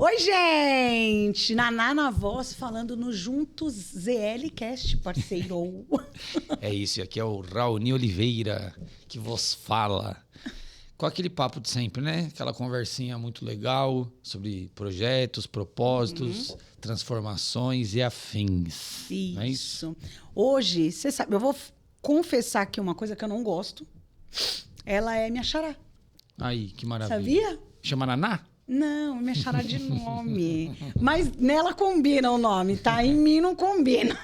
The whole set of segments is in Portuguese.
Oi, gente! Naná na voz, falando no Juntos ZLcast, parceiro. É isso, e aqui é o Raoni Oliveira, que vos fala. Com aquele papo de sempre, né? Aquela conversinha muito legal sobre projetos, propósitos, transformações e afins. Isso. Não é isso? Hoje, você sabe, eu vou confessar aqui uma coisa que eu não gosto. Ela é minha xará. Aí, que maravilha. Sabia? Chama Naná? Não, minha xará de nome. Mas nela combina o nome, tá? Em mim não combina.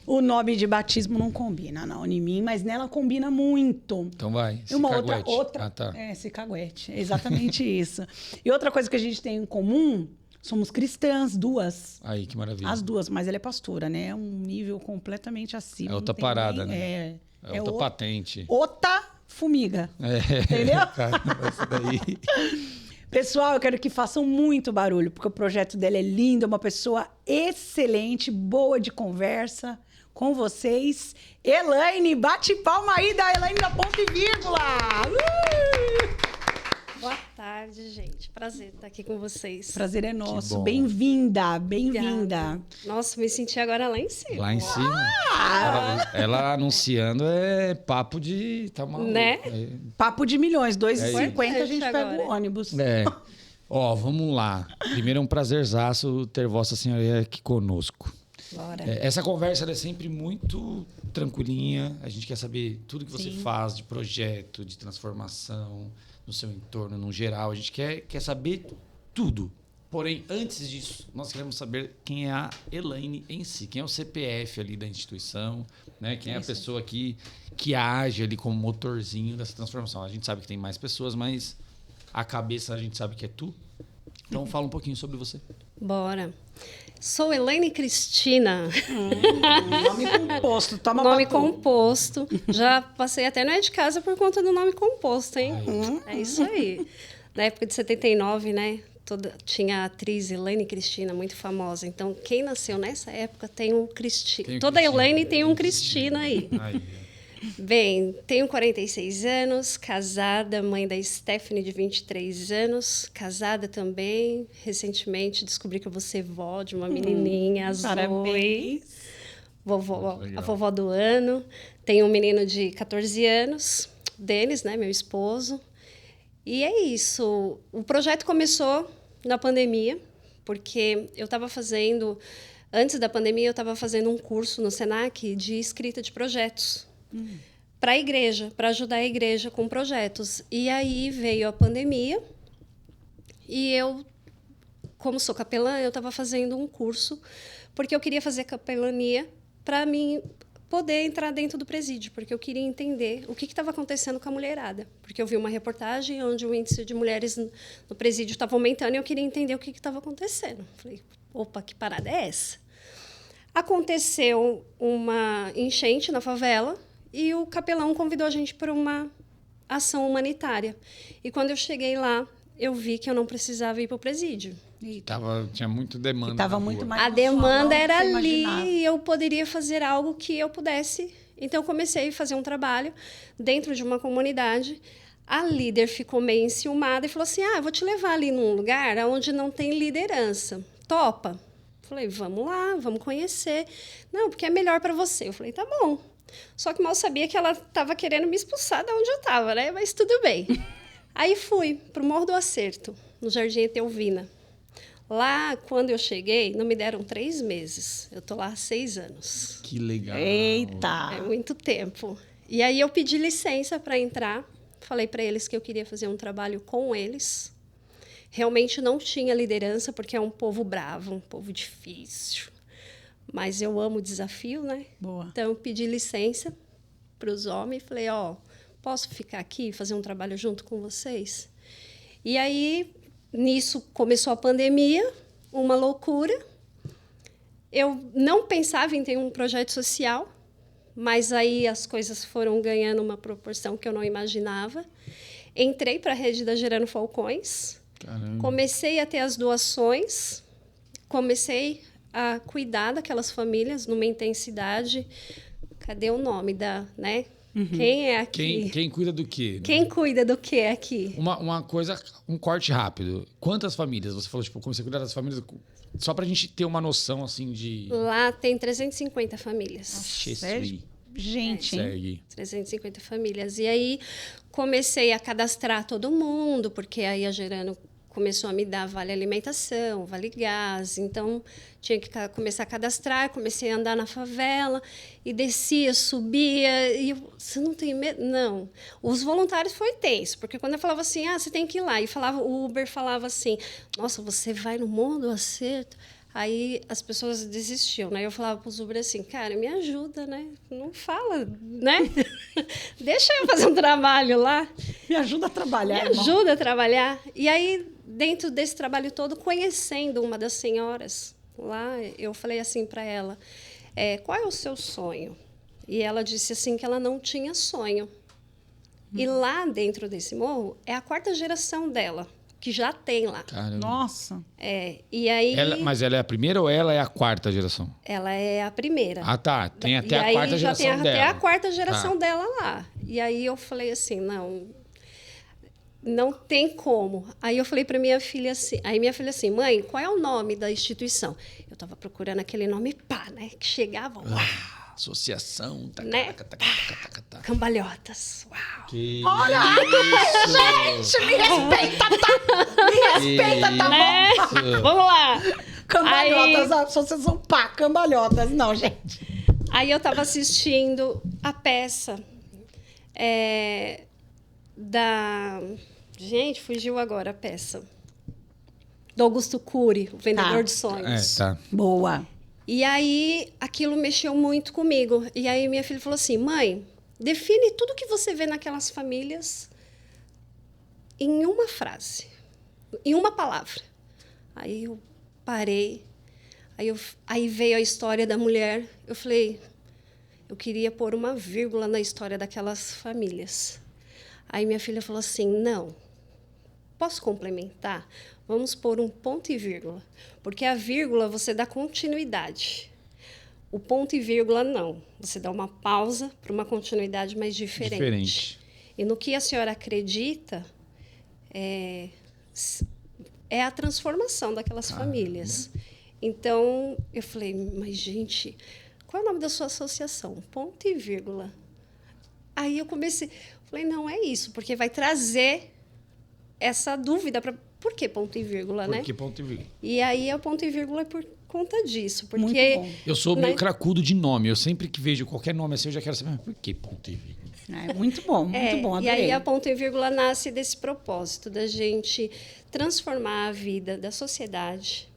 O nome de batismo não combina, não, em mim, mas nela combina muito. Então vai, E uma cicaguete. outra. Ah, tá. É, cicaguete. É exatamente isso. E outra coisa que a gente tem em comum, somos cristãs, duas. Aí, que maravilha. As duas, mas ela é pastora, né? É um nível completamente acima. É outra não tem parada, nem- né? É outra patente. Outra formiga. É, Entendeu? cara, essa daí. Pessoal, eu quero que façam muito barulho, porque o projeto dela é lindo, é uma pessoa excelente, boa de conversa com vocês. Elaine, bate palma aí da Elaine da ponto e vírgula. Boa tarde, gente. Prazer estar aqui com vocês. Prazer é nosso. bom. Bem-vinda, bem-vinda. Obrigada. Nossa, me senti agora lá em cima. Lá em cima. Ela anunciando é papo de... Tá maluco. Né? Papo de milhões, 2,50 a gente Importante pega agora. o ônibus. Ó, vamos lá. Primeiro é um prazerzaço ter Vossa Senhoria aqui conosco. Bora. Essa conversa ela é sempre muito tranquilinha. A gente quer saber tudo que você Sim. faz de projeto, de transformação, no seu entorno, no geral. A gente quer saber tudo. Porém, antes disso, nós queremos saber quem é a Elaine em si, quem é o CPF ali da instituição, né? Quem é a pessoa que age ali como motorzinho dessa transformação. A gente sabe que tem mais pessoas, mas a cabeça a gente sabe que é tu. Então, fala um pouquinho sobre você. Bora. Sou Elaine Cristina. Nome composto, toma Nome pra tu. composto. Já passei até não é de casa por conta do nome composto, hein? É isso aí. Na época de 79, né? Tinha a atriz Elaine Cristina, muito famosa. Então, quem nasceu nessa época tem um Cristina. Tem um Toda Cristina. Elaine tem um Cristina aí. Aí, Bem, tenho 46 anos, casada, mãe da Stephanie, de 23 anos, casada também. Recentemente descobri que eu vou ser vó de uma menininha, a Zoe, Parabéns. vovó, Legal. a vovó do ano. Tenho um menino de 14 anos, Denis, né, meu esposo. E é isso. O projeto começou na pandemia, porque eu estava fazendo... Antes da pandemia, eu estava fazendo um curso no Senac de escrita de projetos. Para a igreja, para ajudar a igreja com projetos. E aí veio a pandemia e eu, como sou capelã, eu estava fazendo um curso porque eu queria fazer capelania para mim poder entrar dentro do presídio, porque eu queria entender o que estava acontecendo com a mulherada. Porque eu vi uma reportagem onde o índice de mulheres no presídio estava aumentando e eu queria entender o que estava acontecendo. Falei, opa, que parada é essa? Aconteceu uma enchente na favela e o capelão convidou a gente para uma ação humanitária. E quando eu cheguei lá, eu vi que eu não precisava ir para o presídio. tinha muito demanda. Estava na muito rua. mais A na sua mão demanda do que era você ali imaginava. e eu poderia fazer algo que eu pudesse. Então, eu comecei a fazer um trabalho dentro de uma comunidade. A líder ficou meio enciumada e falou assim, eu vou te levar ali num lugar onde não tem liderança. Topa? Falei, vamos lá, vamos conhecer. Não, porque é melhor para você. Eu falei, tá bom. Só que mal sabia que ela estava querendo me expulsar de onde eu estava, né? Mas tudo bem. Aí fui para o Morro do Acerto, no Jardim Etelvina. Lá, quando eu cheguei, não me deram 3 meses. Eu estou lá há 6 anos. Que legal. Eita! É muito tempo. E aí eu pedi licença para entrar. Falei para eles que eu queria fazer um trabalho com eles. Realmente não tinha liderança, porque é um povo bravo, um povo difícil. Mas eu amo o desafio, né? Boa. Então, eu pedi licença para os homens e falei, posso ficar aqui e fazer um trabalho junto com vocês? E aí, nisso, começou a pandemia, uma loucura. Eu não pensava em ter um projeto social, mas aí as coisas foram ganhando uma proporção que eu não imaginava. Entrei para a rede da Gerando Falcões, Caramba. comecei a ter as doações, comecei a cuidar daquelas famílias numa intensidade. Cadê o nome da, né? Quem é aqui? Quem cuida do quê? Quem cuida do que aqui? Uma coisa, um corte rápido. Quantas famílias? Você falou, tipo, comecei a cuidar das famílias. Só pra gente ter uma noção, assim, de... Lá tem 350 famílias. Sério? Gente, Segue. 350 famílias. E aí comecei a cadastrar todo mundo, porque aí a Gerando começou a me dar vale alimentação, vale gás. Então tinha que começar a cadastrar. Comecei a andar na favela e descia, subia. E eu, você não tem medo? Não. Os voluntários foi tenso, porque quando eu falava assim, você tem que ir lá. E falava, o Uber falava assim, nossa, você vai no Morro do Acerto? Aí as pessoas desistiam, né? Eu falava para os Uber assim, cara, me ajuda, né? Não fala, né? Deixa eu fazer um trabalho lá. me ajuda a trabalhar, Me irmão. ajuda a trabalhar. E aí, dentro desse trabalho todo, conhecendo uma das senhoras lá, eu falei assim para ela, qual é o seu sonho? E ela disse assim que ela não tinha sonho. E lá dentro desse morro, é a 4ª geração dela, que já tem lá. Caramba. Nossa. E aí... Mas ela é a primeira ou ela é a 4ª geração? Ela é a primeira. Ah, tá. Tem até E a aí 4ª já geração tem dela. até a 4ª geração Tá. dela lá. E aí eu falei assim, não tem como. Aí eu falei para minha filha assim, mãe, qual é o nome da instituição? Eu estava procurando aquele nome né? Que chegava, uau, Associação. Né? cambalhotas, uau. Que Olha, gente, me respeita, tá? Me respeita, tá Né? isso. Vamos lá. Cambalhotas, a associação pá, cambalhotas. Não, gente. Aí eu estava assistindo a peça da... Gente, fugiu agora a peça. Do Augusto Cury, o Vendedor Tá. de Sonhos. Tá. Boa. E aí, aquilo mexeu muito comigo. E aí, minha filha falou assim, mãe, define tudo que você vê naquelas famílias em uma frase, em uma palavra. Aí eu parei, aí veio a história da mulher. Eu falei, eu queria pôr uma vírgula na história daquelas famílias. Aí minha filha falou assim, não, posso complementar? Vamos pôr um ponto e vírgula, porque a vírgula você dá continuidade. O ponto e vírgula não, você dá uma pausa para uma continuidade mais diferente. E no que a senhora acredita é a transformação daquelas famílias. Então, eu falei, mas gente, qual é o nome da sua associação? Ponto e vírgula. Aí eu falei, não é isso, porque vai trazer essa dúvida para por que ponto e vírgula, né? Por que ponto e vírgula? E aí o ponto e vírgula é por conta disso, porque Muito bom. Eu sou meio Né? cracudo de nome. Eu sempre que vejo qualquer nome assim, eu já quero saber, mas por que ponto e vírgula? É muito bom, muito bom. E Adorei. aí a ponto e vírgula nasce desse propósito da gente transformar a vida da sociedade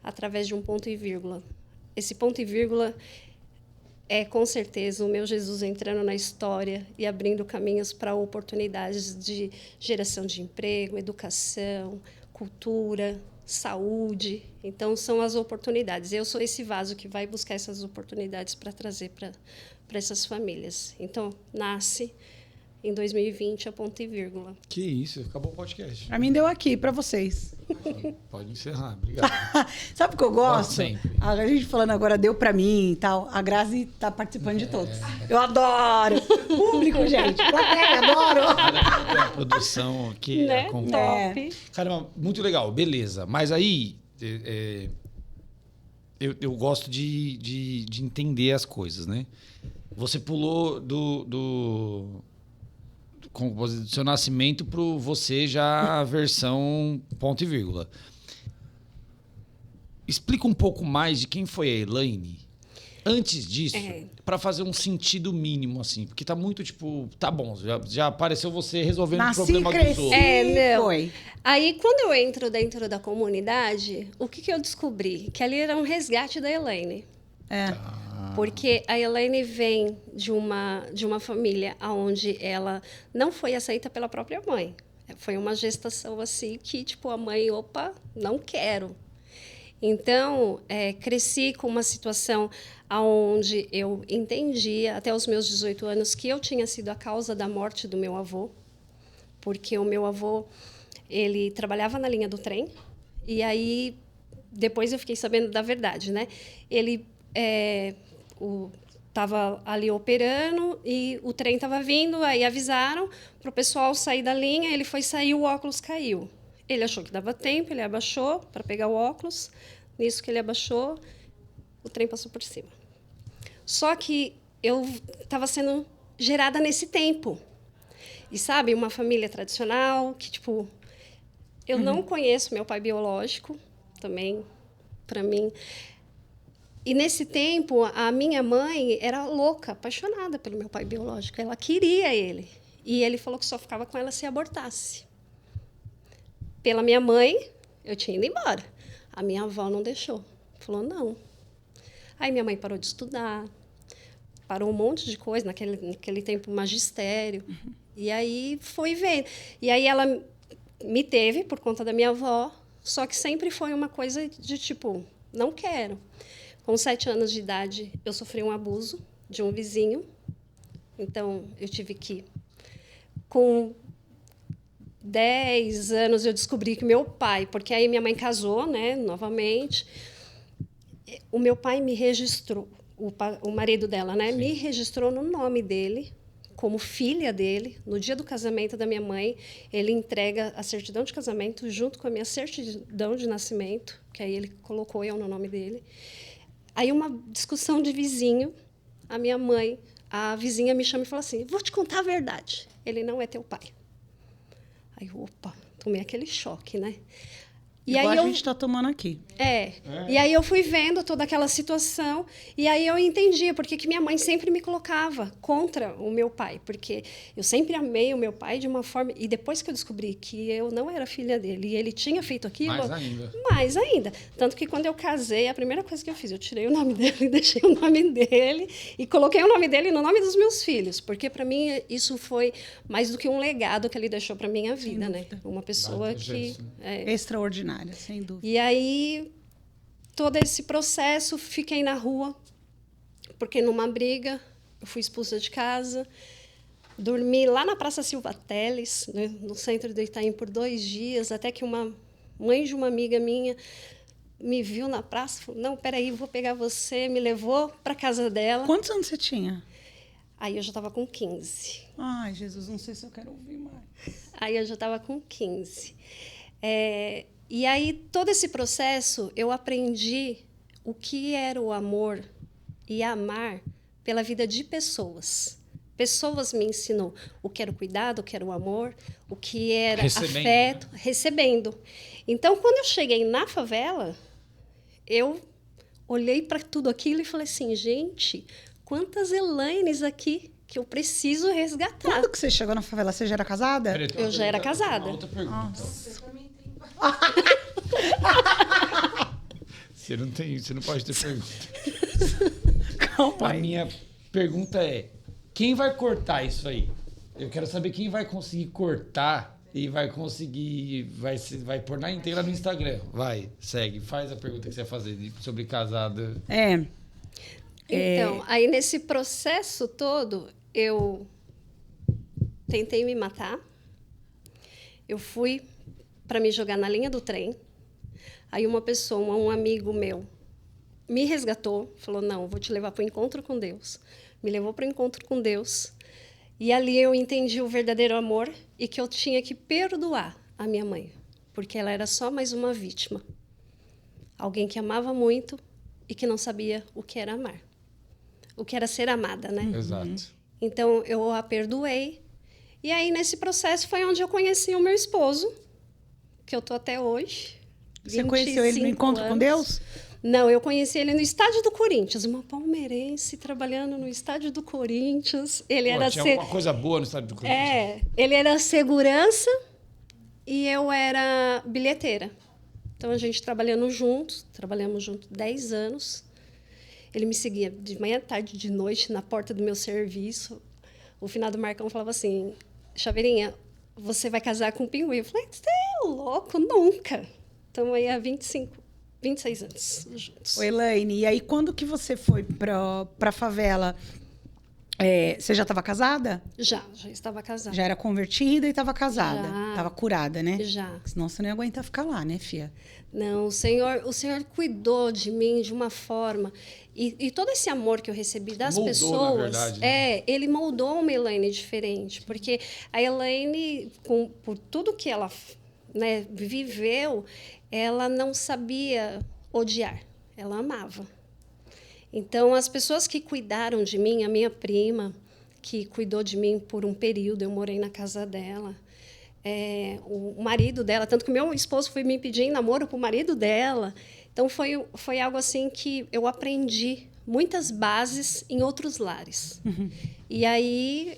através de um ponto e vírgula. Esse ponto e vírgula é, com certeza, o meu Jesus entrando na história e abrindo caminhos para oportunidades de geração de emprego, educação, cultura, saúde. Então, são as oportunidades. Eu sou esse vaso que vai buscar essas oportunidades para trazer para essas famílias. Então, nasce em 2020 a ponto e vírgula. Que isso, acabou o podcast. Pra mim deu aqui, pra vocês. Pode encerrar, obrigado. Sabe o que eu gosto? Gosto sempre. A gente falando agora deu pra mim e tal. A Grazi tá participando de todos. Eu adoro. Público, gente. Plateia, adoro. A produção aqui Né? acompanha. Top. Caramba, muito legal, beleza. Mas aí eu gosto de entender as coisas, né? Você pulou do seu nascimento pro você já a versão ponto e vírgula. Explica um pouco mais de quem foi a Elaine antes disso, para fazer um sentido mínimo, assim. Porque tá muito, tipo, tá bom, já apareceu você resolvendo o Nasci, problema dos cresci, outros. não. foi. Aí, quando eu entro dentro da comunidade, o que eu descobri? Que ali era um resgate da Elaine. É. Porque a Elaine vem de uma família onde ela não foi aceita pela própria mãe. Foi uma gestação assim que, tipo, a mãe, opa, não quero. Então, cresci com uma situação onde eu entendia, até os meus 18 anos, que eu tinha sido a causa da morte do meu avô. Porque o meu avô, ele trabalhava na linha do trem. E aí, depois eu fiquei sabendo da verdade, né? Ele... estava ali operando e o trem estava vindo, aí avisaram para o pessoal sair da linha, ele foi sair, o óculos caiu. Ele achou que dava tempo, ele abaixou para pegar o óculos, nisso que ele abaixou, o trem passou por cima. Só que eu estava sendo gerada nesse tempo. E sabe, uma família tradicional, que tipo, eu não conheço meu pai biológico, também, para mim. E nesse tempo, a minha mãe era louca, apaixonada pelo meu pai biológico. Ela queria ele. E ele falou que só ficava com ela se abortasse. Pela minha mãe, eu tinha ido embora. A minha avó não deixou. Falou, não. Aí minha mãe parou de estudar, parou um monte de coisa, naquele tempo, magistério. E aí foi ver. E aí ela me teve por conta da minha avó, só que sempre foi uma coisa de tipo, não quero. Com 7 anos de idade, eu sofri um abuso de um vizinho. Então, eu tive que... Com 10 anos, eu descobri que meu pai... Porque aí minha mãe casou, né, novamente. O meu pai me registrou, o marido dela, né, me registrou no nome dele, como filha dele. No dia do casamento da minha mãe, ele entrega a certidão de casamento junto com a minha certidão de nascimento, que aí ele colocou eu no nome dele. Aí, uma discussão de vizinho, a vizinha me chama e fala assim, vou te contar a verdade, ele não é teu pai. Aí, opa, tomei aquele choque, né? E Igual aí a gente está tomando aqui. E aí eu fui vendo toda aquela situação e aí eu entendi porque que minha mãe sempre me colocava contra o meu pai, porque eu sempre amei o meu pai de uma forma... E depois que eu descobri que eu não era filha dele e ele tinha feito aquilo... Mais ainda. Tanto que quando eu casei, a primeira coisa que eu fiz, eu tirei o nome dele, deixei o nome dele e coloquei o nome dele no nome dos meus filhos, porque para mim isso foi mais do que um legado que ele deixou para minha vida, né? Uma pessoa que... Extraordinária, sem dúvida. E aí, todo esse processo, fiquei na rua, porque numa briga, eu fui expulsa de casa, dormi lá na Praça Silva Teles, no centro do Itaim, por 2 dias, até que uma mãe de uma amiga minha me viu na praça, falou, não, peraí, vou pegar você, me levou para casa dela. Quantos anos você tinha? Aí eu já estava com 15. Ai, Jesus, não sei se eu quero ouvir mais. Aí eu já estava com 15. E aí, todo esse processo, eu aprendi o que era o amor e amar pela vida de pessoas. Pessoas me ensinou o que era o cuidado, o que era o amor, o que era afeto, recebendo. Então, quando eu cheguei na favela, eu olhei para tudo aquilo e falei assim, gente, quantas Elaines aqui que eu preciso resgatar. Quando que você chegou na favela? Você já era casada? Eu já era casada. Outra pergunta. Nossa. Você não pode ter pergunta. Calma A aí. minha pergunta é, quem vai cortar isso aí? Eu quero saber quem vai conseguir cortar e vai conseguir, vai pôr na inteira no Instagram. Vai, segue, faz a pergunta que você vai fazer sobre casada. Então, aí nesse processo todo, eu tentei me matar. Eu fui para me jogar na linha do trem. Aí uma pessoa, um amigo meu, me resgatou, falou, não, vou te levar para o encontro com Deus. Me levou para o encontro com Deus. E ali eu entendi o verdadeiro amor e que eu tinha que perdoar a minha mãe, porque ela era só mais uma vítima. Alguém que amava muito e que não sabia o que era amar. O que era ser amada, né? Exato. Então, eu a perdoei. E aí, nesse processo, foi onde eu conheci o meu esposo, que eu estou até hoje. Você conheceu ele no encontro com Deus? Não, eu conheci ele no estádio do Corinthians, uma palmeirense trabalhando no estádio do Corinthians. Ele era tinha alguma coisa boa no estádio do Corinthians? Ele era segurança e eu era bilheteira. Então a gente trabalhamos juntos 10 anos. Ele me seguia de manhã, tarde, de noite na porta do meu serviço. O finado Marcão falava assim, Chaveirinha, você vai casar com o Pinguim? Eu falei, você é louco? Nunca. Estamos aí há 26 anos juntos. Ô, Elaine, e aí quando que você foi pra favela? Você já estava casada? Já estava casada. Já era convertida e estava casada? Já. Estava curada, né? Já. Senão você não ia aguentar ficar lá, né, fia? Não, o Senhor cuidou de mim de uma forma. E todo esse amor que eu recebi das Moldou, pessoas. na verdade, né? Ele moldou uma Elaine diferente. Porque a Elaine, por tudo que ela, né, viveu, ela não sabia odiar. Ela amava. Então, as pessoas que cuidaram de mim, a minha prima, que cuidou de mim por um período, eu morei na casa dela. O marido dela, tanto que meu esposo foi me pedir em namoro para o marido dela. Então, foi algo assim que eu aprendi muitas bases em outros lares. Uhum. E aí,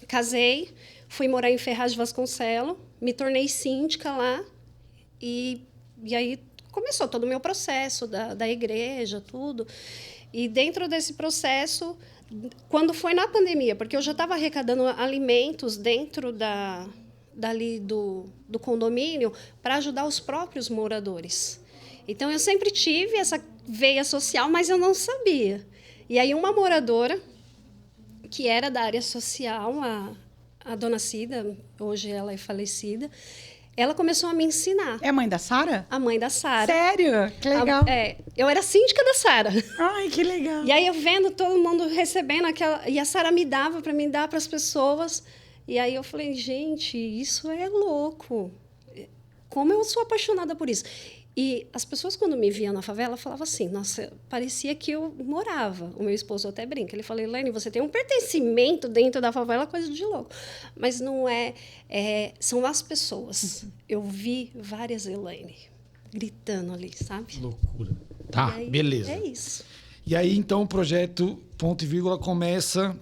casei, fui morar em Ferraz de Vasconcelos, me tornei síndica lá e aí começou todo o meu processo da igreja, tudo. E dentro desse processo, quando foi na pandemia, porque eu já estava arrecadando alimentos dentro dali do condomínio para ajudar os próprios moradores. Então, eu sempre tive essa veia social, mas eu não sabia. E aí, uma moradora, que era da área social, a dona Cida, hoje ela é falecida, ela começou a me ensinar. É a mãe da Sara? A mãe da Sara. Sério? Que legal. Eu era síndica da Sara. Ai, que legal. E aí eu vendo todo mundo recebendo aquela... E a Sara me dava para me dar para as pessoas. E aí eu falei, gente, isso é louco. Como eu sou apaixonada por isso. E as pessoas, quando me viam na favela, falavam assim, nossa, parecia que eu morava. O meu esposo até brinca. Ele falou, Elaine, você tem um pertencimento dentro da favela, coisa de louco. Mas não são as pessoas. Eu vi várias Elaine gritando ali, sabe? Loucura. Tá, aí, beleza. É isso. E aí, então, o projeto Ponto e Vírgula começa...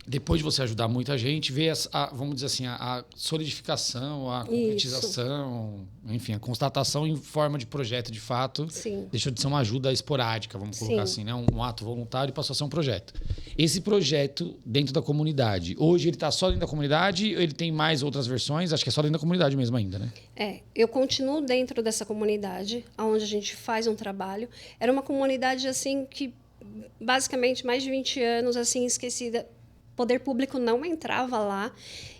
Depois de você ajudar muita gente, ver, vamos dizer assim, a solidificação, a concretização, enfim, a constatação em forma de projeto, de fato. Sim. Deixou de ser uma ajuda esporádica, vamos colocar assim, né? Um ato voluntário e passou a ser um projeto. Esse projeto dentro da comunidade, hoje ele está só dentro da comunidade ou ele tem mais outras versões? Acho que é só dentro da comunidade mesmo ainda, né? Eu continuo dentro dessa comunidade, onde a gente faz um trabalho. Era uma comunidade, assim, que basicamente mais de 20 anos, assim, esquecida. Poder público não entrava lá.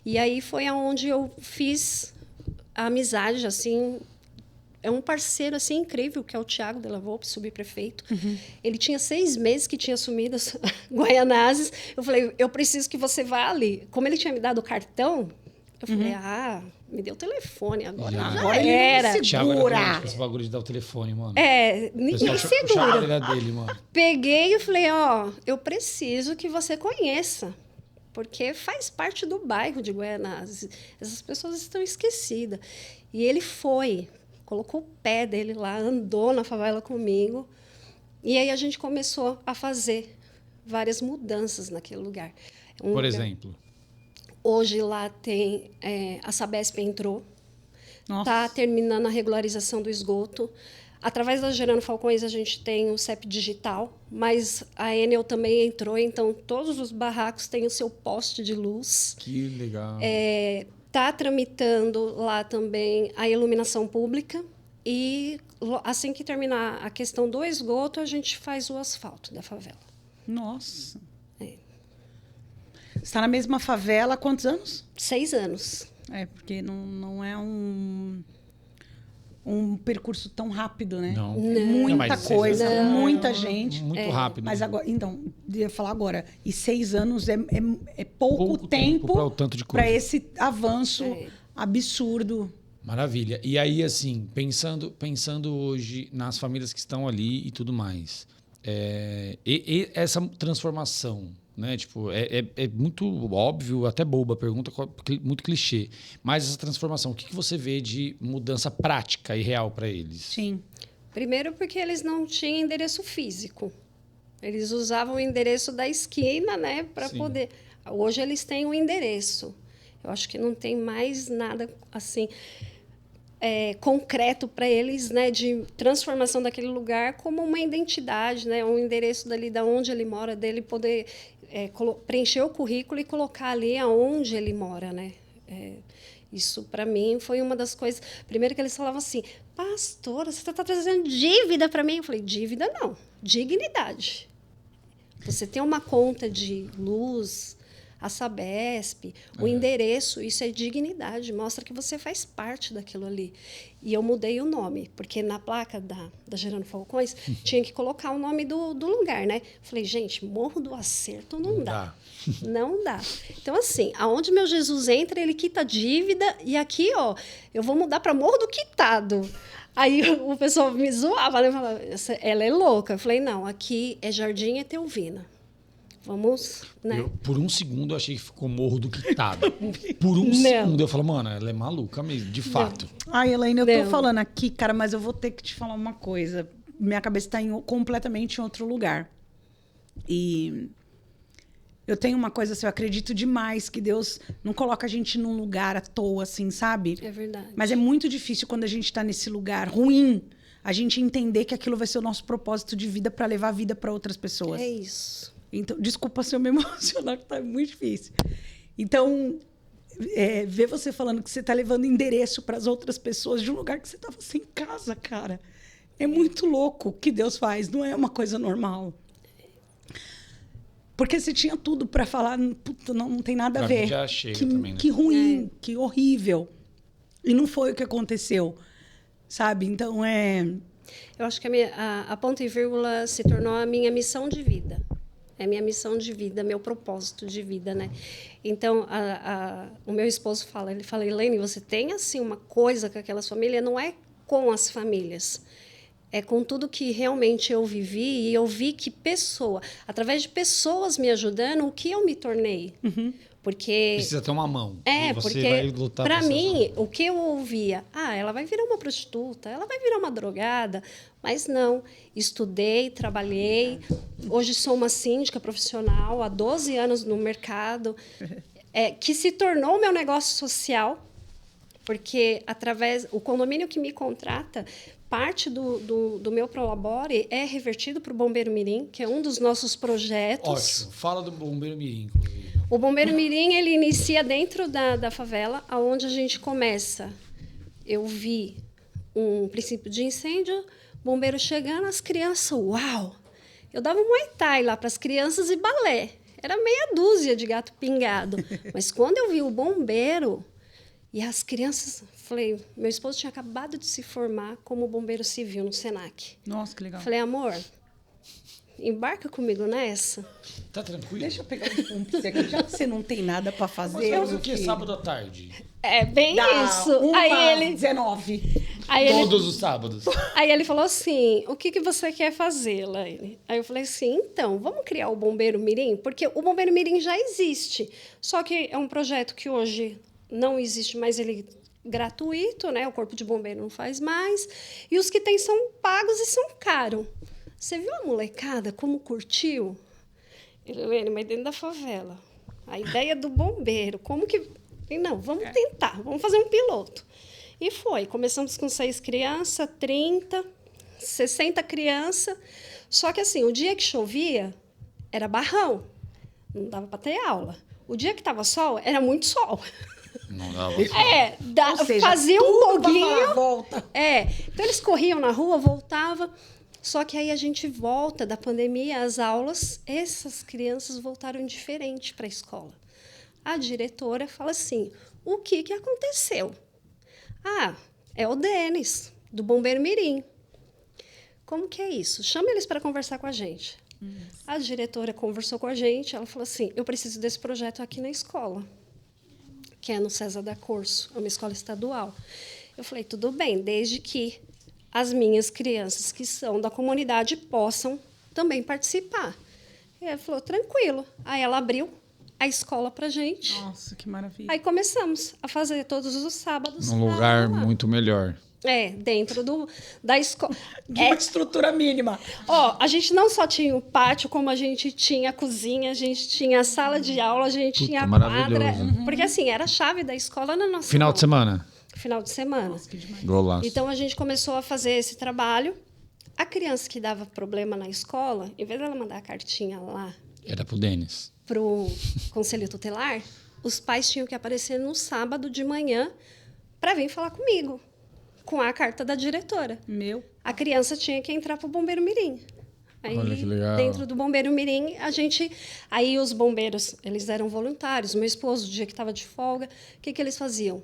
E aí foi aonde eu fiz a amizade, assim. É um parceiro, assim, incrível, que é o Tiago Della Volpe, subprefeito. Uhum. Ele tinha 6 meses que tinha assumido as Guaianazes. Eu falei, eu preciso que você vá ali. Como ele tinha me dado o cartão, eu falei, me deu o telefone agora. Já era. Segura. Esse bagulho de dar o telefone, mano. Ninguém segura. Chave dele, mano. Peguei e falei, eu preciso que você conheça. Porque faz parte do bairro de Guaianazes. Essas pessoas estão esquecidas. E ele colocou o pé dele lá, andou na favela comigo. E aí a gente começou a fazer várias mudanças naquele lugar. Por exemplo? Hoje lá tem... a Sabesp entrou. Está terminando a regularização do esgoto. Através da Gerando Falcões, a gente tem o CEP digital, mas a Enel também entrou, então todos os barracos têm o seu poste de luz. Que legal. Está tramitando lá também a iluminação pública e assim que terminar a questão do esgoto, a gente faz o asfalto da favela. Nossa. Você está na mesma favela há quantos anos? 6 anos. Porque não é um percurso tão rápido, né? Não. Muita coisa, muita gente. Muito rápido. Mas agora, então, eu ia falar agora, e 6 anos é pouco tempo para o tanto de coisa. Para esse avanço absurdo. Maravilha. E aí, assim, pensando hoje nas famílias que estão ali e tudo mais, e essa transformação, né? Tipo, é muito óbvio, até boba a pergunta, muito clichê. Mas essa transformação, o que você vê de mudança prática e real para eles? Sim. Primeiro porque eles não tinham endereço físico. Eles usavam o endereço da esquina, né? Para poder... Hoje eles têm um endereço. Eu acho que não tem mais nada assim... concreto para eles, né, de transformação daquele lugar como uma identidade, né, um endereço dali da onde ele mora, dele poder preencher o currículo e colocar ali aonde ele mora, né? Isso para mim foi uma das coisas. Primeiro que eles falavam assim, pastora, você está trazendo dívida para mim? Eu falei, dívida não, dignidade. Você tem uma conta de luz, a Sabesp, o endereço, isso é dignidade, mostra que você faz parte daquilo ali. E eu mudei o nome, porque na placa da Gerando Falcões tinha que colocar o nome do lugar, né? Falei, gente, Morro do Acerto não dá. Não dá. Então, assim, aonde meu Jesus entra, ele quita a dívida, e aqui, ó, eu vou mudar para Morro do Quitado. Aí o pessoal me zoava, né? Falava, ela é louca. Eu falei, não, aqui é Jardim Etelvina. Vamos, né? Por um segundo eu achei que ficou Morro do Quitado. Por um segundo eu falo, mano, ela é maluca mesmo, de fato. Ai, Elaine, eu tô falando aqui, cara, mas eu vou ter que te falar uma coisa. Minha cabeça tá completamente em outro lugar. E eu tenho uma coisa assim, eu acredito demais que Deus não coloca a gente num lugar à toa, assim, sabe? É verdade. Mas é muito difícil quando a gente tá nesse lugar ruim, a gente entender que aquilo vai ser o nosso propósito de vida para levar a vida para outras pessoas. É isso. Então, desculpa se eu me emocionar, que tá muito difícil. Então, ver você falando que você tá levando endereço para as outras pessoas de um lugar que você tava sem casa, cara. É muito louco o que Deus faz, não é uma coisa normal. Porque você tinha tudo para falar, puta, não tem nada a ver. Já chega também, né? Que ruim, que horrível. E não foi o que aconteceu, sabe? Então, Eu acho que a ponto e vírgula se tornou a minha missão de vida. É minha missão de vida, meu propósito de vida, né? Então, o meu esposo fala, ele fala, Elaine, você tem, assim, uma coisa com aquelas famílias, não é com as famílias, é com tudo que realmente eu vivi, e eu vi que através de pessoas me ajudando, o que eu me tornei. Uhum. Porque... Precisa ter uma mão. Porque para mim, o que eu ouvia, ela vai virar uma prostituta, ela vai virar uma drogada, mas não. Estudei, trabalhei, hoje sou uma síndica profissional, há 12 anos no mercado, que se tornou meu negócio social, porque o condomínio que me contrata, parte do meu Prolabore é revertido para o Bombeiro Mirim, que é um dos nossos projetos. Ótimo. Fala do Bombeiro Mirim, inclusive. O Bombeiro Mirim, ele inicia dentro da favela, onde a gente começa. Eu vi um princípio de incêndio, bombeiro chegando, as crianças, uau! Eu dava um Muay Thai lá para as crianças e balé. Era meia dúzia de gato pingado. Mas quando eu vi o bombeiro e as crianças... Falei, meu esposo tinha acabado de se formar como bombeiro civil no Senac. Nossa, que legal. Falei, amor, embarca comigo nessa. Tá tranquilo? Deixa eu pegar um pão pra você aqui, já que você não tem nada para fazer. Mas faz o quê? Sábado à tarde? É bem isso. Aí ele 19. Todos os sábados. Aí ele falou assim, o que você quer fazer, Elaine? Aí eu falei assim, então, vamos criar o Bombeiro Mirim? Porque o Bombeiro Mirim já existe. Só que é um projeto que hoje não existe mais, ele gratuito, né? O Corpo de Bombeiro não faz mais. E os que tem são pagos e são caros. Você viu a molecada como curtiu? Elaine, mas dentro da favela. A ideia do bombeiro, como que... Não, vamos tentar, vamos fazer um piloto. E foi. Começamos com 6 crianças, 30, 60 crianças. Só que, assim, o dia que chovia, era barrão. Não dava para ter aula. O dia que estava sol, era muito sol. Não dava. Ou seja, fazia um pouquinho. Volta. Então, eles corriam na rua, voltavam. Só que aí a gente volta da pandemia, as aulas, essas crianças voltaram diferente para a escola. A diretora fala assim, o que aconteceu? É o Denis, do Bombeiro Mirim. Como que é isso? Chama eles para conversar com a gente. A diretora conversou com a gente, ela falou assim, eu preciso desse projeto aqui na escola, que é no César da Corso, é uma escola estadual. Eu falei, tudo bem, desde que as minhas crianças que são da comunidade possam também participar. E ela falou, tranquilo. Aí ela abriu a escola para gente. Nossa, que maravilha. Aí começamos a fazer todos os sábados. Num lugar muito melhor. Dentro da escola. De uma estrutura mínima. A gente não só tinha o pátio, como a gente tinha a cozinha, a gente tinha a sala de aula, a gente tinha a quadra. Porque, assim, era a chave da escola na nossa Final mão. de semana? Final de semana. Nossa, que demais. Golaço. Então, a gente começou a fazer esse trabalho. A criança que dava problema na escola, em vez dela mandar a cartinha lá Era pro Denis. para o conselho tutelar, os pais tinham que aparecer no sábado de manhã para vir falar comigo, com a carta da diretora. Meu. A criança tinha que entrar para o Bombeiro Mirim. Aí, Olha que legal. dentro do Bombeiro Mirim, aí os bombeiros, eles eram voluntários. Meu esposo, o dia que estava de folga, o que eles faziam?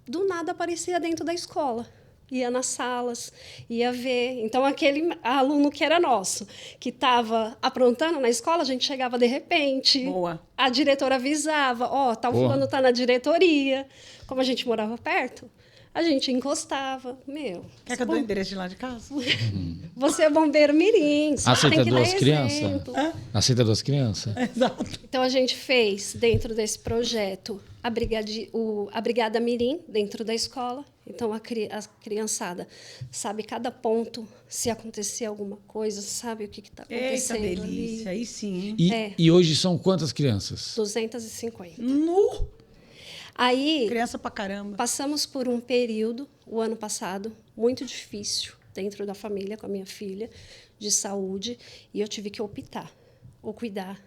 Do nada aparecia dentro da escola. Ia nas salas, ia ver. Então, aquele aluno que era nosso, que estava aprontando na escola, a gente chegava de repente. Boa. A diretora avisava, tal Boa. fulano está na diretoria. Como a gente morava perto, a gente encostava. Quer que eu dou o endereço de lá de casa? você é bombeiro mirim, você Aceita tem que dar 2 crianças? exemplo. Aceita 2 crianças? Exato. Então, a gente fez, dentro desse projeto, a Brigada Mirim, dentro da escola. Então, a criançada sabe cada ponto, se acontecer alguma coisa, sabe o que está Eita, acontecendo delícia. ali. Aí sim, hein? E hoje são quantas crianças? 250. Nu! Aí, Criança pra caramba. passamos por um período, o ano passado, muito difícil dentro da família, com a minha filha, de saúde, e eu tive que optar, ou cuidar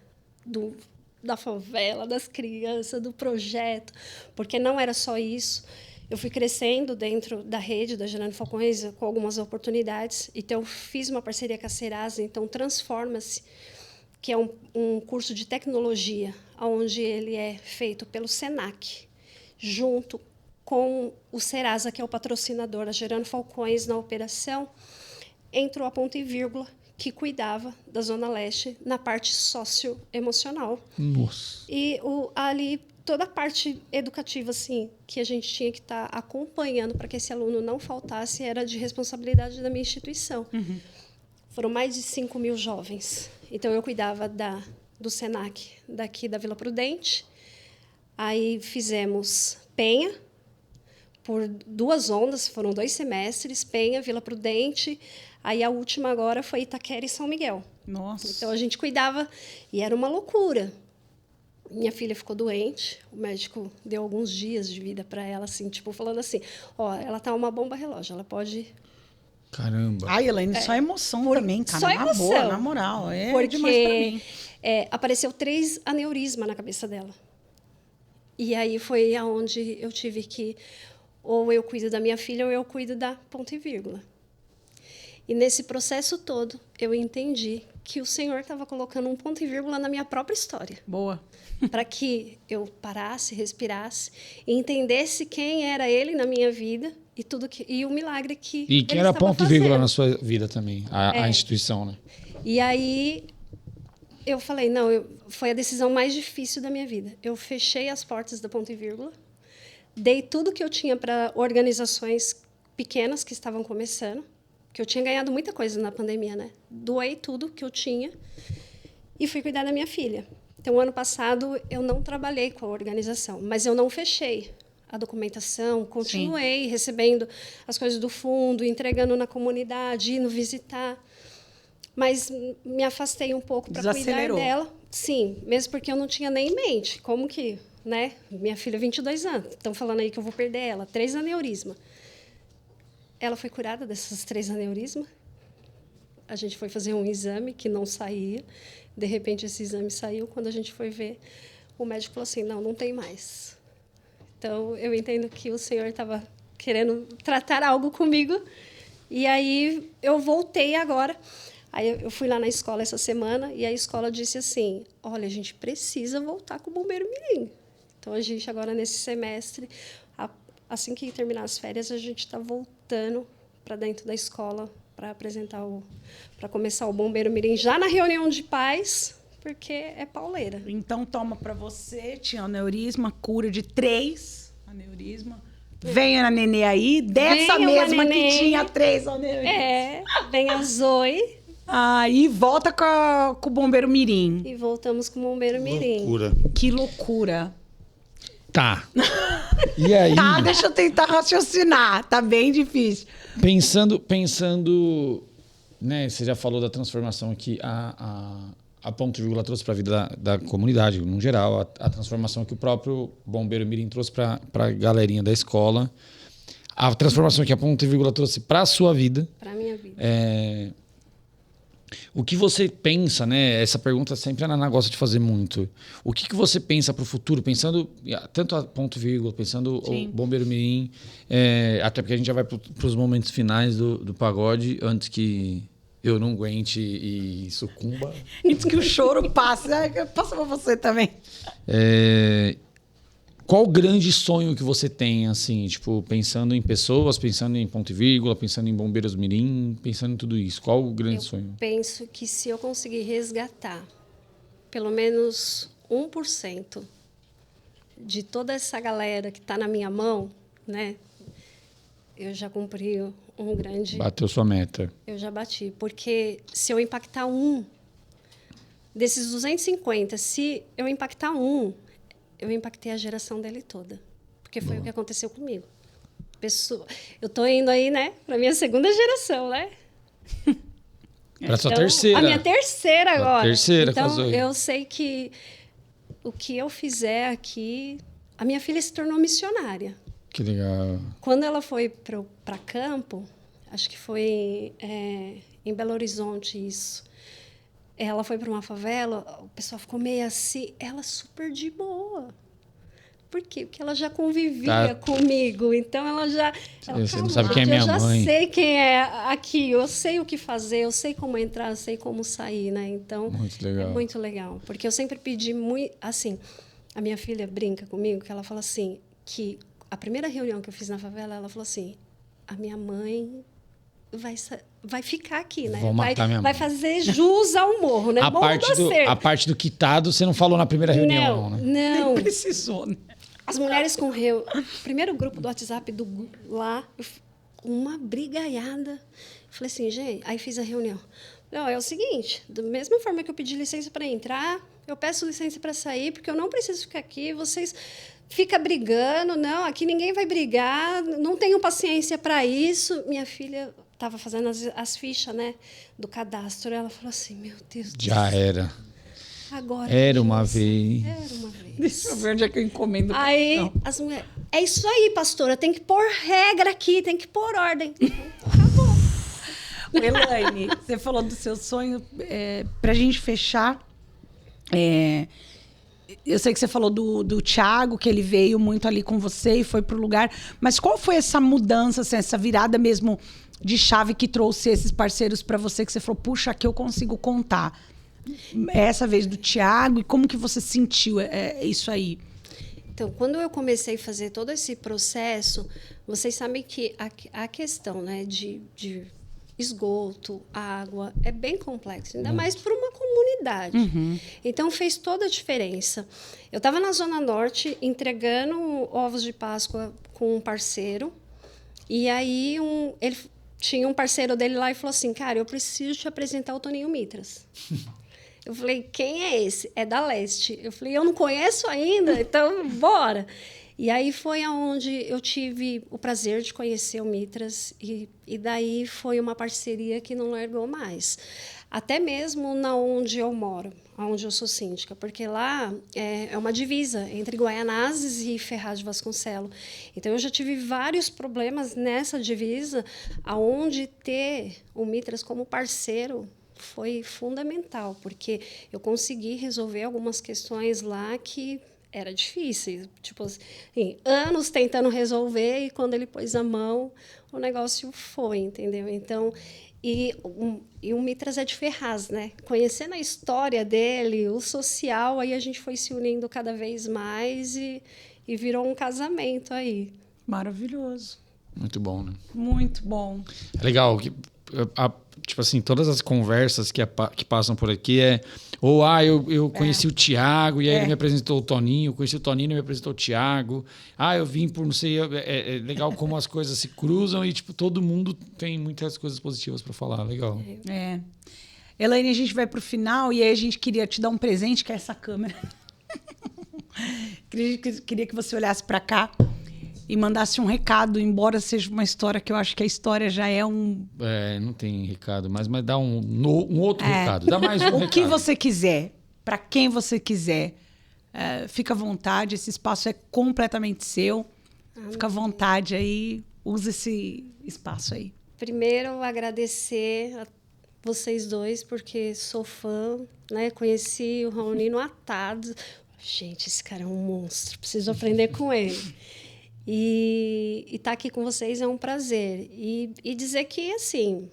da favela, das crianças, do projeto, porque não era só isso. Eu fui crescendo dentro da rede da Gerando Falcões com algumas oportunidades, então eu fiz uma parceria com a Serasa, então Transforma-se, que é um curso de tecnologia, onde ele é feito pelo Senac, junto com o Serasa, que é o patrocinador, a Gerando Falcões na operação, entrou a Ponto e Vírgula, que cuidava da Zona Leste na parte socioemocional. Nossa. E ali toda a parte educativa assim, que a gente tinha que estar acompanhando para que esse aluno não faltasse era de responsabilidade da minha instituição. Uhum. Foram mais de 5.000 jovens. Então, eu cuidava do SENAC daqui da Vila Prudente. Aí fizemos Penha, por 2 ondas, foram 2 semestres, Penha, Vila Prudente. Aí a última agora foi Itaquera e São Miguel. Nossa. Então, a gente cuidava e era uma loucura. Minha filha ficou doente, o médico deu alguns dias de vida para ela, assim, tipo, falando assim, ela tá uma bomba relógio, ela pode... Caramba. Ai, Elaine, só emoção também, cara. Só Na emoção. boa, na moral. É demais pra mim. Porque apareceu 3 aneurismas na cabeça dela. E aí foi aonde eu tive que... Ou eu cuido da minha filha ou eu cuido da ponto e vírgula. E nesse processo todo, eu entendi que o Senhor estava colocando um ponto e vírgula na minha própria história. Boa. Para que eu parasse, respirasse e entendesse quem era Ele na minha vida e o milagre que E que Ele era estava ponto e vírgula fazendo. na sua vida também, a instituição, né? E aí eu falei, não, foi a decisão mais difícil da minha vida. Eu fechei as portas da ponto e vírgula, dei tudo que eu tinha para organizações pequenas que estavam começando, que eu tinha ganhado muita coisa na pandemia, né? Doei tudo que eu tinha e fui cuidar da minha filha. Então, ano passado, eu não trabalhei com a organização, mas eu não fechei a documentação, continuei recebendo as coisas do fundo, entregando na comunidade, indo visitar. Mas me afastei um pouco para cuidar dela. Sim, mesmo porque eu não tinha nem em mente. Como que, né? Minha filha, 22 anos, estão falando aí que eu vou perder ela, 3 aneurismas. Ela foi curada dessas 3 aneurismas. A gente foi fazer um exame que não saía. De repente, esse exame saiu. Quando a gente foi ver, o médico falou assim, não tem mais. Então, eu entendo que o Senhor estava querendo tratar algo comigo. E aí, eu voltei agora. Aí, eu fui lá na escola essa semana e a escola disse assim, olha, a gente precisa voltar com o Bombeiro Mirim. Então, a gente agora, nesse semestre, assim que terminar as férias, a gente está voltando para dentro da escola para para começar o Bombeiro Mirim já na reunião de pais, porque é pauleira. Então, toma para você, tinha aneurisma, cura de 3 aneurisma. Venha a Nenê aí, dessa mesma que tinha 3 aneurismas. Vem a Zoe. E volta com o Bombeiro Mirim. E voltamos com o Bombeiro Mirim. Loucura. Que loucura. Tá. E aí? Tá, deixa eu tentar raciocinar. Tá bem difícil. Pensando, né? Você já falou da transformação que a ponto e vírgula trouxe para a vida da comunidade, no geral, a transformação que o próprio Bombeiro Mirim trouxe para a galerinha da escola, a transformação que a ponto e vírgula trouxe para a sua vida. Para a minha vida. O que você pensa, né? Essa pergunta sempre a Naná gosta de fazer muito. O que você pensa para o futuro, pensando tanto a ponto e vírgula, pensando o Bombeiro Mirim, até porque a gente já vai para os momentos finais do pagode, antes que eu não aguente e sucumba. Antes que o choro passe. Passa pra você também. Qual o grande sonho que você tem, assim, tipo, pensando em pessoas, pensando em ponto e vírgula, pensando em Bombeiros Mirim, pensando em tudo isso? Qual o grande sonho? Penso que se eu conseguir resgatar pelo menos 1% de toda essa galera que está na minha mão, né? Eu já cumpri um grande... Bateu sua meta. Eu já bati. Porque se eu impactar um desses 250, se eu impactar um, eu impactei a geração dele toda. Porque foi o que aconteceu comigo. Eu estou indo aí, né, para minha segunda geração, né? Para sua Então, terceira. A minha terceira agora. Terceira, então, casou. Eu sei que o que eu fizer aqui... A minha filha se tornou missionária. Que legal. Quando ela foi para campo, acho que foi em Belo Horizonte isso. Ela foi para uma favela, o pessoal ficou meio assim, ela super de boa. Por quê? Porque ela já convivia comigo, então ela já... Você não sabe quem é minha mãe. Eu já sei quem é aqui, eu sei o que fazer, eu sei como entrar, eu sei como sair, né? Então, muito legal. É muito legal. Porque eu sempre pedi muito... Assim, a minha filha brinca comigo, que ela fala assim, que a primeira reunião que eu fiz na favela, ela falou assim, a minha mãe vai ficar aqui, né? Vão matar minha mãe. Vai fazer jus ao morro, né? A parte do quitado você não falou na primeira reunião, né? Não. Nem precisou, né? As mulheres com o primeiro grupo do WhatsApp lá, uma brigaiada. Falei assim, gente, aí fiz a reunião. Não, é o seguinte, da mesma forma que eu pedi licença para entrar, eu peço licença para sair, porque eu não preciso ficar aqui, vocês ficam brigando, não, aqui ninguém vai brigar, não tenho paciência para isso. Minha filha estava fazendo as fichas, né, do cadastro, ela falou assim, meu Deus do céu. Já era. Agora. Era uma vez. Era uma vez. Deixa eu ver onde é que eu encomendo. Aí, as mulheres, é isso aí, pastora, tem que pôr regra aqui, tem que pôr ordem. Acabou. Elaine, você falou do seu sonho. Para a gente fechar, eu sei que você falou do Thiago, que ele veio muito ali com você e foi pro lugar. Mas qual foi essa mudança, assim, essa virada mesmo de chave que trouxe esses parceiros para você, que você falou, puxa, aqui eu consigo contar? Essa vez do Thiago, e como que você sentiu isso aí? Então, quando eu comecei a fazer todo esse processo, vocês sabem que a questão, né, de esgoto, água, é bem complexo, ainda mais para uma comunidade. Uhum. Então, fez toda a diferença. Eu estava na Zona Norte entregando ovos de Páscoa com um parceiro, e aí ele tinha um parceiro dele lá e falou assim, cara, eu preciso te apresentar o Toninho Mitras. Eu falei, quem é esse? É da Leste. Eu falei, eu não conheço ainda, então bora. E aí foi aonde eu tive o prazer de conhecer o Mitras, e daí foi uma parceria que não largou mais. Até mesmo na onde eu moro, onde eu sou síndica, porque lá é uma divisa entre Guaianazes e Ferraz de Vasconcelos. Então, eu já tive vários problemas nessa divisa, aonde ter o Mitras como parceiro foi fundamental, porque eu consegui resolver algumas questões lá que era difícil, tipo assim, anos tentando resolver, e quando ele pôs a mão, o negócio foi, entendeu? Então, e o Mitras é de Ferraz, né? Conhecendo a história dele, o social, aí a gente foi se unindo cada vez mais e virou um casamento aí. Maravilhoso. Muito bom, né? Muito bom. É legal que tipo assim, todas as conversas que passam por aqui eu conheci o Thiago e aí ele me apresentou o Toninho, eu conheci o Toninho e me apresentou o Thiago. Eu vim por não sei, é legal como as coisas se cruzam e tipo todo mundo tem muitas coisas positivas para falar, legal. Elaine, a gente vai pro final e aí a gente queria te dar um presente, que é essa câmera. Queria que você olhasse para cá e mandasse um recado, embora seja uma história que eu acho que a história já é um... não tem recado, mas dá um outro recado. Dá mais um recado. O que você quiser, para quem você quiser. Fica à vontade, esse espaço é completamente seu. Fica à vontade aí, usa esse espaço aí. Primeiro, agradecer a vocês dois, porque sou fã, né? Conheci o Raulino atado. Gente, esse cara é um monstro, preciso aprender com ele. E estar aqui com vocês é um prazer. E dizer que, assim,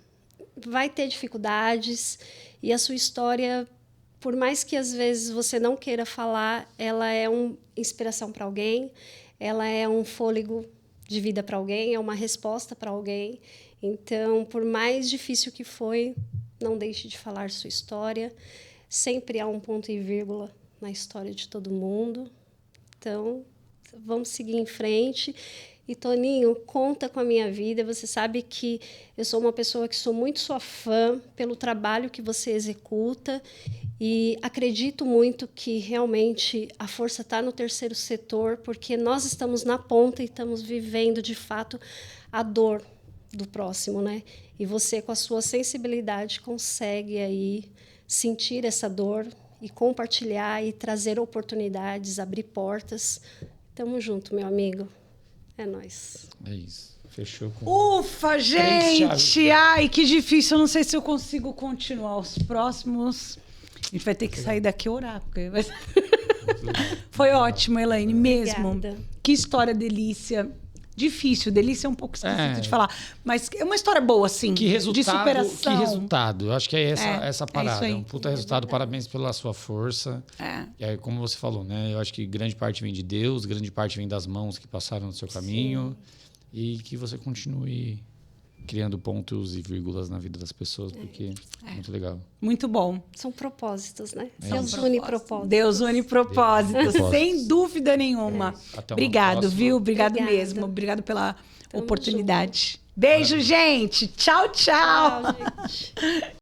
vai ter dificuldades e a sua história, por mais que às vezes você não queira falar, ela é uma inspiração para alguém, ela é um fôlego de vida para alguém, é uma resposta para alguém. Então, por mais difícil que foi, não deixe de falar sua história. Sempre há um ponto e vírgula na história de todo mundo. Então, vamos seguir em frente. E, Toninho, conta com a minha vida. Você sabe que eu sou uma pessoa que sou muito sua fã pelo trabalho que você executa e acredito muito que realmente a força está no terceiro setor, porque nós estamos na ponta e estamos vivendo, de fato, a dor do próximo, né? E você, com a sua sensibilidade, consegue aí sentir essa dor e compartilhar e trazer oportunidades, abrir portas. Tamo junto, meu amigo. É nóis. É isso. Fechou com... Ufa, gente! Ai, que difícil. Eu não sei se eu consigo continuar os próximos. A gente vai ter que sair daqui e orar. Porque vai... Foi ótimo, Elaine, mesmo. Obrigada. Que história delícia. Difícil, delícia é um pouco esquisito de falar. Mas é uma história boa, assim. Que resultado, de superação. Que resultado. Eu acho que é essa parada. É um puta resultado. Parabéns pela sua força. E aí, como você falou, né? Eu acho que grande parte vem de Deus, grande parte vem das mãos que passaram no seu caminho. Sim. E que você continue criando pontos e vírgulas na vida das pessoas, porque é muito legal. Muito bom. São propósitos, né? Deus une propósitos. Deus une propósitos, sem dúvida nenhuma. Obrigado, viu? Obrigado mesmo. Obrigado pela oportunidade. Beijo, gente. Tchau, tchau. Tchau, gente.